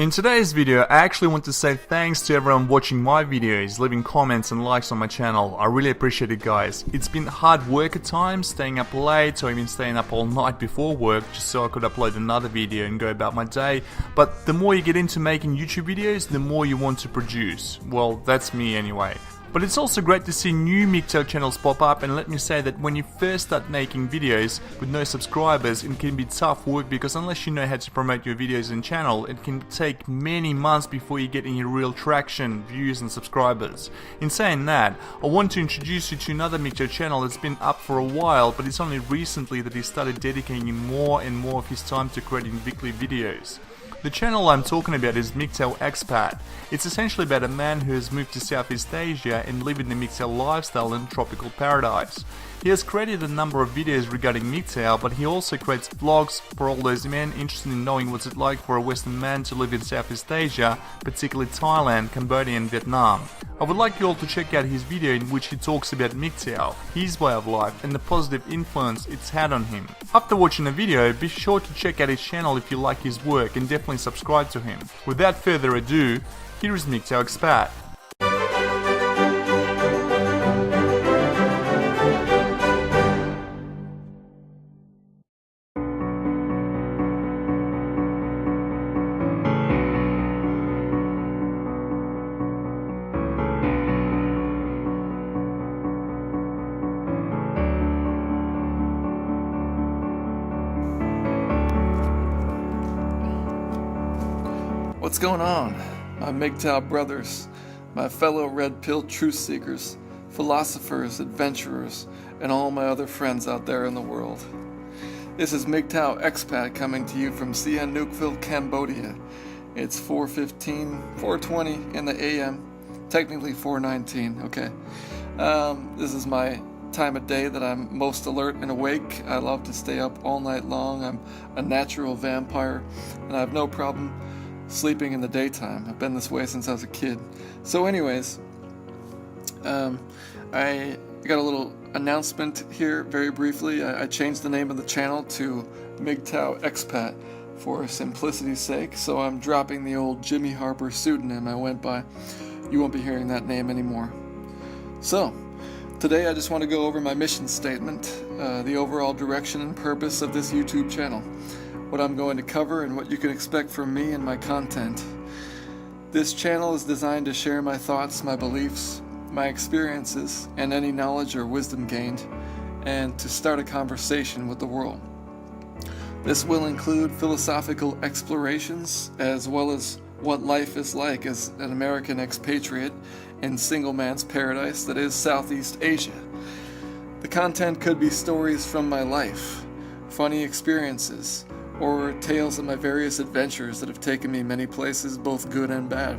In today's video, I actually want to say thanks to everyone watching my videos, leaving comments and likes on my channel. I really appreciate it, guys. It's been hard work at times, staying up late or even staying up all night before work just so I could upload another video and go about my day. But the more you get into making YouTube videos, the more you want to produce. Well, that's me anyway. But it's also great to see new MGTOW channels pop up, and let me say that when you first start making videos with no subscribers, it can be tough work because unless you know how to promote your videos and channel, it can take many months before you get any real traction, views and subscribers. In saying that, I want to introduce you to another MGTOW channel that's been up for a while, but it's only recently that he started dedicating more and more of his time to creating weekly videos. The channel I'm talking about is MGTOW Expat. It's essentially about a man who has moved to Southeast Asia and living the MGTOW lifestyle in tropical paradise. He has created a number of videos regarding MGTOW, but he also creates vlogs for all those men interested in knowing what's it like for a Western man to live in Southeast Asia, particularly Thailand, Cambodia and Vietnam. I would like you all to check out his video in which he talks about MGTOW, his way of life and the positive influence it's had on him. After watching the video, be sure to check out his channel if you like his work and definitely subscribe to him. Without further ado, here is MGTOW Expat. What's going on, my MGTOW brothers, my fellow red pill truth seekers, philosophers, adventurers, and all my other friends out there in the world? This is MGTOW Expat coming to you from Sihanoukville, Cambodia. It's 4:20 in the AM, technically 4:19, okay. This is my time of day that I'm most alert and awake. I love to stay up all night long. I'm a natural vampire, and I have no problem sleeping in the daytime. I've been this way since I was a kid. So anyways, I got a little announcement here very briefly. I changed the name of the channel to MGTOW Expat for simplicity's sake, so I'm dropping the old Jimmy Harper pseudonym I went by. You won't be hearing that name anymore. So, today I just want to go over my mission statement, the overall direction and purpose of this YouTube channel, what I'm going to cover, and what you can expect from me and my content. This channel is designed to share my thoughts, my beliefs, my experiences, and any knowledge or wisdom gained, and to start a conversation with the world. This will include philosophical explorations, as well as what life is like as an American expatriate in single man's paradise that is Southeast Asia. The content could be stories from my life, funny experiences, or tales of my various adventures that have taken me many places, both good and bad.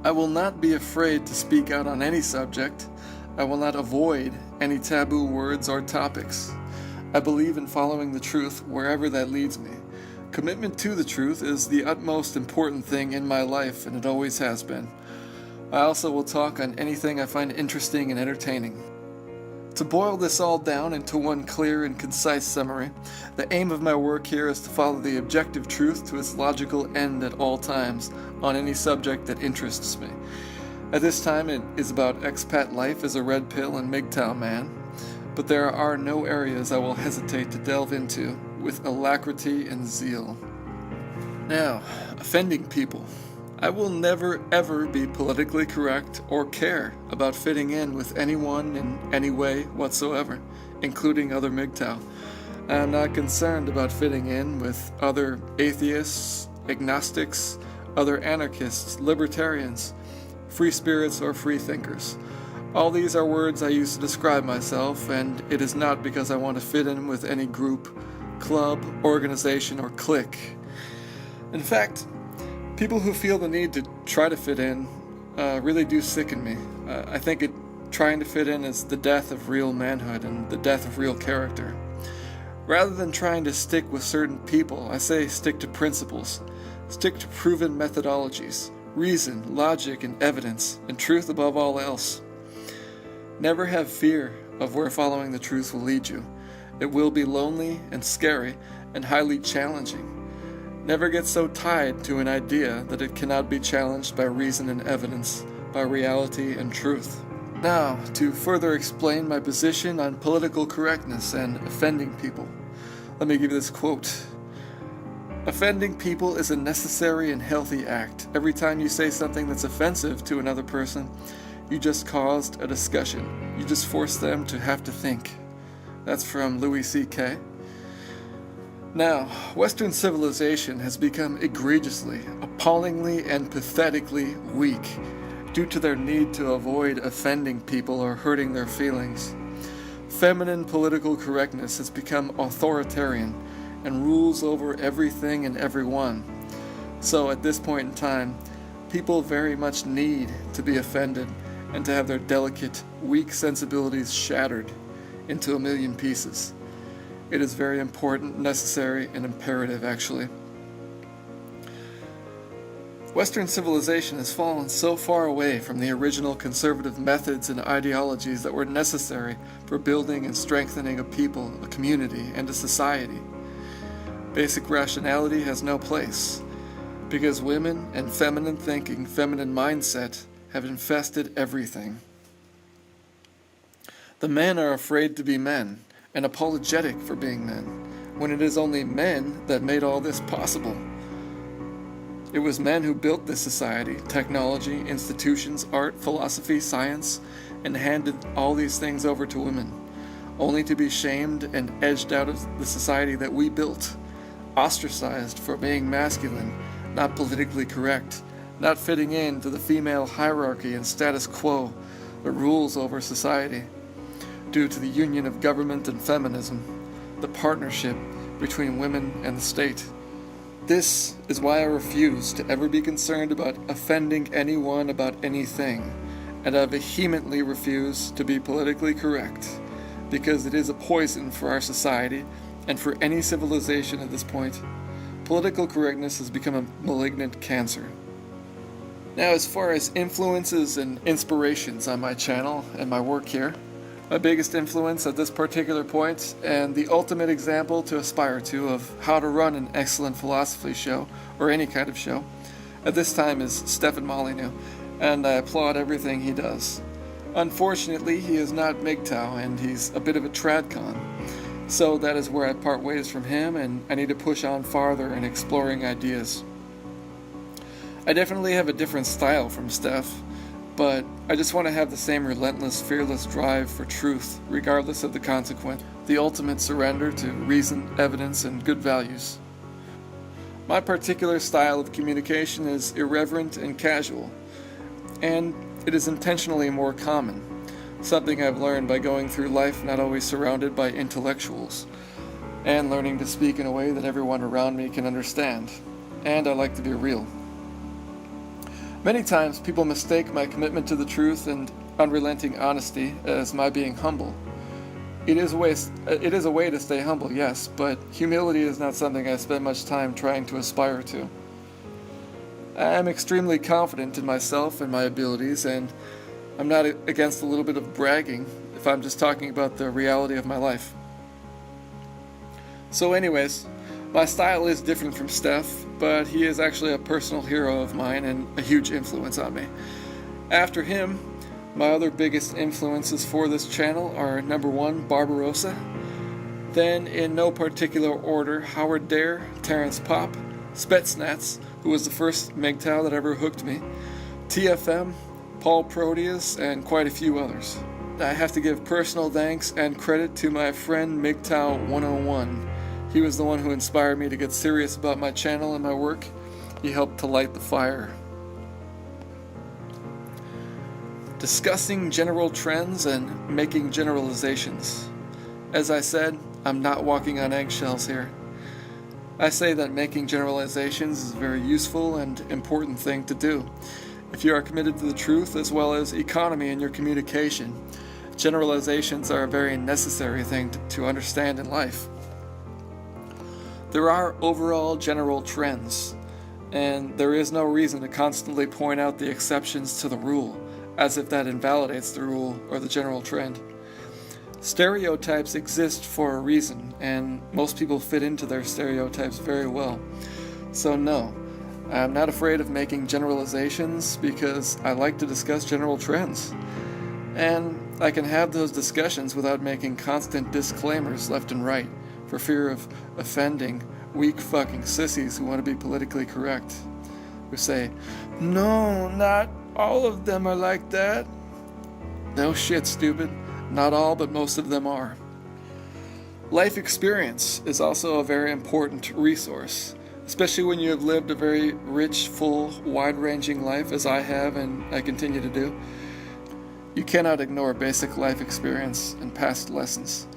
I will not be afraid to speak out on any subject. I will not avoid any taboo words or topics. I believe in following the truth wherever that leads me. Commitment to the truth is the utmost important thing in my life, and it always has been. I also will talk on anything I find interesting and entertaining. To boil this all down into one clear and concise summary, the aim of my work here is to follow the objective truth to its logical end at all times on any subject that interests me. At this time, it is about expat life as a red pill and MGTOW man, but there are no areas I will hesitate to delve into with alacrity and zeal. Now, offending people. I will never ever be politically correct or care about fitting in with anyone in any way whatsoever, including other MGTOW. I am not concerned about fitting in with other atheists, agnostics, other anarchists, libertarians, free spirits, or free thinkers. All these are words I use to describe myself, and it is not because I want to fit in with any group, club, organization, or clique. In fact, people who feel the need to try to fit in really do sicken me. I think trying to fit in is the death of real manhood and the death of real character. Rather than trying to stick with certain people, I say stick to principles. Stick to proven methodologies, reason, logic, and evidence, and truth above all else. Never have fear of where following the truth will lead you. It will be lonely and scary and highly challenging. never get so tied to an idea that it cannot be challenged by reason and evidence, by reality and truth. Now, to further explain my position on political correctness and offending people, let me give you this quote. Offending people is a necessary and healthy act. Every time you say something that's offensive to another person, you just caused a discussion. You just forced them to have to think. That's from Louis C.K. Now, Western civilization has become egregiously, appallingly, and pathetically weak due to their need to avoid offending people or hurting their feelings. Feminine political correctness has become authoritarian and rules over everything and everyone. So at this point in time, people very much need to be offended and to have their delicate, weak sensibilities shattered into a million pieces. It is very important, necessary, and imperative, actually. Western civilization has fallen so far away from the original conservative methods and ideologies that were necessary for building and strengthening a people, a community, and a society. Basic rationality has no place, because women and feminine thinking, feminine mindset have infested everything. The men are afraid to be men and apologetic for being men, when it is only men that made all this possible. It was men who built this society, technology, institutions, art, philosophy, science, and handed all these things over to women, only to be shamed and edged out of the society that we built, ostracized for being masculine, not politically correct, not fitting into the female hierarchy and status quo that rules over society, due to the union of government and feminism, the partnership between women and the state. This is why I refuse to ever be concerned about offending anyone about anything, and I vehemently refuse to be politically correct, because it is a poison for our society and for any civilization at this point. Political correctness has become a malignant cancer. Now, as far as influences and inspirations on my channel and my work here, my biggest influence at this particular point, and the ultimate example to aspire to of how to run an excellent philosophy show, or any kind of show, at this time is Stefan Molyneux, and I applaud everything he does. Unfortunately, he is not MGTOW, and he's a bit of a tradcon, so that is where I part ways from him, and I need to push on farther in exploring ideas. I definitely have a different style from Steph, but I just want to have the same relentless, fearless drive for truth, regardless of the consequence, the ultimate surrender to reason, evidence, and good values. My particular style of communication is irreverent and casual, and it is intentionally more common, something I've learned by going through life not always surrounded by intellectuals, and learning to speak in a way that everyone around me can understand, and I like to be real. Many times people mistake my commitment to the truth and unrelenting honesty as my being humble. It is a way to stay humble, yes, but humility is not something I spend much time trying to aspire to. I am extremely confident in myself and my abilities, and I'm not against a little bit of bragging if I'm just talking about the reality of my life. So anyways, my style is different from Steph, but he is actually a personal hero of mine and a huge influence on me. After him, my other biggest influences for this channel are number 1, Barbarossa, then in no particular order, Howard Dare, Terrence Popp, Spetsnaz, who was the first MGTOW that ever hooked me, TFM, Paul Proteus, and quite a few others. I have to give personal thanks and credit to my friend MGTOW 101. He was the one who inspired me to get serious about my channel and my work. He helped to light the fire. Discussing general trends and making generalizations. As I said, I'm not walking on eggshells here. I say that making generalizations is a very useful and important thing to do. If you are committed to the truth as well as economy in your communication, generalizations are a very necessary thing to understand in life. There are overall general trends, and there is no reason to constantly point out the exceptions to the rule, as if that invalidates the rule or the general trend. Stereotypes exist for a reason, and most people fit into their stereotypes very well. So no, I'm not afraid of making generalizations because I like to discuss general trends. And I can have those discussions without making constant disclaimers left and right for fear of offending weak fucking sissies who want to be politically correct. Who say, no, not all of them are like that. No shit, stupid. Not all, but most of them are. Life experience is also a very important resource, especially when you have lived a very rich, full, wide-ranging life as I have and I continue to do. You cannot ignore basic life experience and past lessons,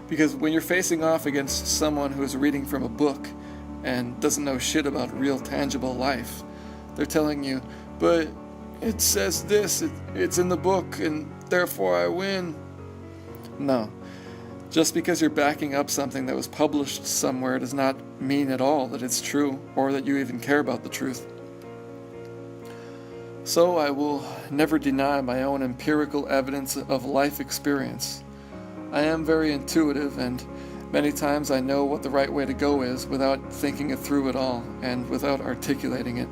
because when you're facing off against someone who is reading from a book and doesn't know shit about real tangible life, they're telling you, but it says this, it's in the book, and therefore I win. No. Just because you're backing up something that was published somewhere does not mean at all that it's true or that you even care about the truth. So I will never deny my own empirical evidence of life experience. I am very intuitive, and many times I know what the right way to go is without thinking it through at all and without articulating it.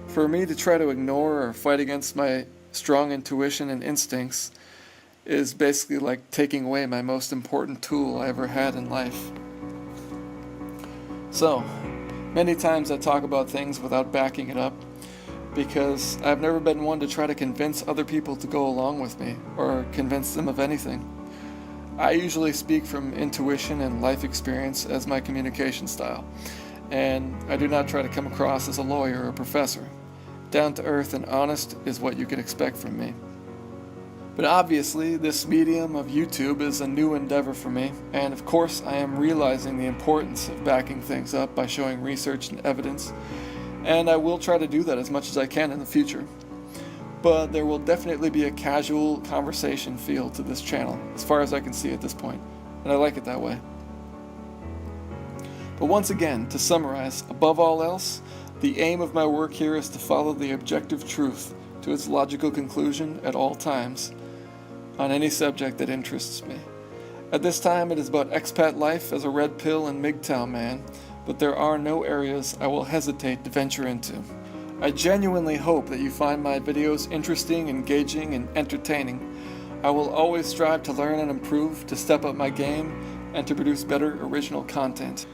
For me to try to ignore or fight against my strong intuition and instincts is basically like taking away my most important tool I ever had in life. So, many times I talk about things without backing it up, because I've never been one to try to convince other people to go along with me, or convince them of anything. I usually speak from intuition and life experience as my communication style, and I do not try to come across as a lawyer or a professor. Down to earth and honest is what you can expect from me. But obviously, this medium of YouTube is a new endeavor for me, and of course I am realizing the importance of backing things up by showing research and evidence, and I will try to do that as much as I can in the future. But there will definitely be a casual conversation feel to this channel, as far as I can see at this point, and I like it that way. But once again, to summarize, above all else, the aim of my work here is to follow the objective truth to its logical conclusion at all times, on any subject that interests me. At this time, it is about expat life as a red pill and MGTOW man, but there are no areas I will hesitate to venture into. I genuinely hope that you find my videos interesting, engaging, and entertaining. I will always strive to learn and improve, to step up my game, and to produce better original content.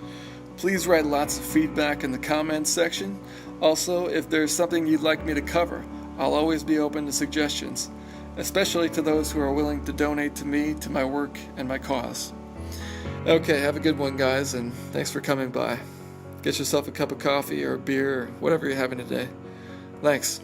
Please write lots of feedback in the comments section. Also, if there's something you'd like me to cover, I'll always be open to suggestions, especially to those who are willing to donate to me, to my work, and my cause. Okay, have a good one, guys, and thanks for coming by. Get yourself a cup of coffee or a beer or whatever you're having today. Thanks.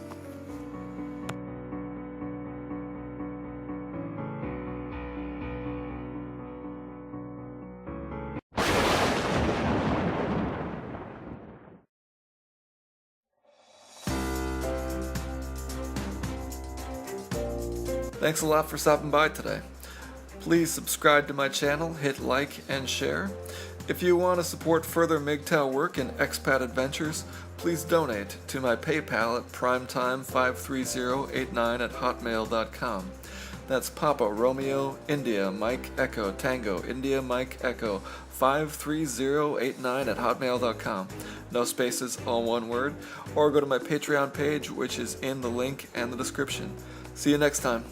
Thanks a lot for stopping by today. Please subscribe to my channel, hit like and share. If you want to support further MGTOW work and expat adventures, please donate to my PayPal at primetime53089@hotmail.com. That's Papa Romeo India Mike Echo Tango India Mike Echo 53089@hotmail.com. No spaces, all one word. Or go to my Patreon page, which is in the link and the description. See you next time.